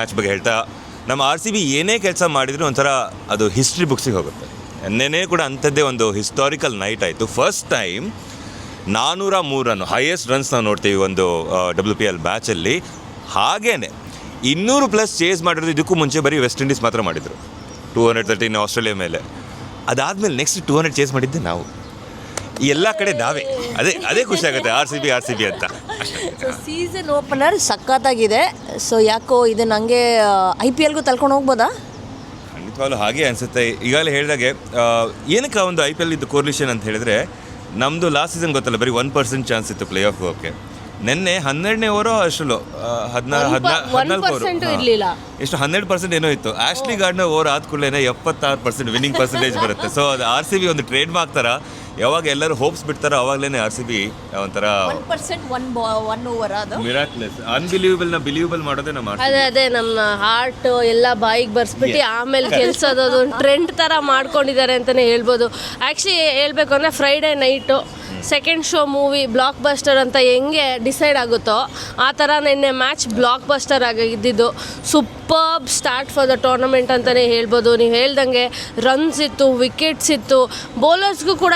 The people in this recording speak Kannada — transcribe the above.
ಮ್ಯಾಚ್ ಬಗ್ಗೆ ಹೇಳ್ತಾ, ನಮ್ಮ RCB ಏನೇ ಕೆಲಸ ಮಾಡಿದ್ರು ಒಂಥರ ಅದು ಹಿಸ್ಟ್ರಿ ಬುಕ್ಸಿಗೆ ಹೋಗುತ್ತೆ. ನೆನ್ನೆ ಕೂಡ ಅಂಥದ್ದೇ ಒಂದು ಹಿಸ್ಟಾರಿಕಲ್ ನೈಟ್ ಆಯಿತು. First time 403 run highest runs ನಾವು ನೋಡ್ತೀವಿ ಒಂದು WPL ಮ್ಯಾಚಲ್ಲಿ. ಹಾಗೇ 200+ ಚೇಸ್ ಮಾಡಿರೋದು ಇದಕ್ಕೂ ಮುಂಚೆ ಬರೀ ವೆಸ್ಟ್ ಇಂಡೀಸ್ ಮಾತ್ರ ಮಾಡಿದರು, 213 ಆಸ್ಟ್ರೇಲಿಯಾ ಮೇಲೆ. ಅದಾದಮೇಲೆ ನೆಕ್ಸ್ಟ್ 200 ಚೇಸ್ ಮಾಡಿದ್ದೆ ನಾವು. ಎಲ್ಲ ಕಡೆ ನಾವೇ. ಅದೇ ಖುಷಿ ಆಗುತ್ತೆ RCB ಅಂತ. ಸೀಸನ್ ಓಪನರ್ ಸಖತ್ತಾಗಿದೆ. ಸೊ ಯಾಕೋ ಇದು ನನಗೆ IPLಗೂ ತಳ್ಕೊಂಡು ಹೋಗ್ಬೋದಾ? ಖಂಡಿತವಾಗ್ಲೂ ಹಾಗೆ ಅನಿಸುತ್ತೆ. ಈಗಾಗಲೇ ಹೇಳಿದಾಗೆ ಏನಕ್ಕೆ ಒಂದು IPL ಇದು ಕೋರ್ಲೇಷನ್ ಅಂತ ಹೇಳಿದ್ರೆ, ನಮ್ಮದು ಲಾಸ್ಟ್ ಸೀಸನ್ ಗೊತ್ತಲ್ಲ, ಬರೀ 1% ಚಾನ್ಸ್ ಇತ್ತು ಪ್ಲೇ ಆಫ್ ಹೋಗೋಕ್ಕೆ. ನಿನ್ನೆ 12ನೇ ಓವರೋ ಅಷ್ಟು 14 ಇರಲಿಲ್ಲ, ಎಷ್ಟು 12% ಏನೋ ಇತ್ತು. ಆಶ್ಲಿ ಗಾರ್ಡ್ನರ್ ಓವರ್ ಆದ ಕೂಡಲೇ 76% ವಿನ್ನಿಂಗ್ ಪರ್ಸೆಂಟೇಜ್ ಬರುತ್ತೆ. ಸೊ ಅದು RCB ಒಂದು ಟ್ರೇಡ್ ಮಾರ್ಕ್ ಥರ. ಯಾವಾಗ ಎಲ್ಲರೂ ಹೋಪ್ಸ್ ಬಿಡ್ತಾರೋ ಅವಾಗಲೇ RCB ಒಂಥರ 1% ಒನ್ ಓವರ್ ಅದು ಮಿರಾಕ್ಲೆಸ್, ಬಿಲೀವಬಲ್ ಮಾಡೋದೇ ನಮ್ಮ ಅದೇ ನಮ್ಮ ಹಾರ್ಟ್ ಎಲ್ಲ ಬಾಯಿಗೆ ಬರ್ಸ್ಬಿಟ್ಟು ಆಮೇಲೆ ಕೆಲಸದ ಒಂದು ಟ್ರೆಂಡ್ ಥರ ಮಾಡ್ಕೊಂಡಿದ್ದಾರೆ ಅಂತಲೇ ಹೇಳ್ಬೋದು. ಆ್ಯಕ್ಚುಲಿ ಹೇಳ್ಬೇಕು ಅಂದರೆ Friday night second show movie blockbuster ಅಂತ ಹೆಂಗೆ ಡಿಸೈಡ್ ಆಗುತ್ತೋ ಆ ಥರ ನಿನ್ನೆ ಮ್ಯಾಚ್ ಬ್ಲಾಕ್ ಬಸ್ಟರ್ ಆಗಿದ್ದಿದ್ದು. Superb start for the tournament ಅಂತಲೇ ಹೇಳ್ಬೋದು. ನೀವು ಹೇಳ್ದಂಗೆ ರನ್ಸ್ ಇತ್ತು, ವಿಕೆಟ್ಸ್ ಇತ್ತು, ಬೌಲರ್ಸ್ಗೂ ಕೂಡ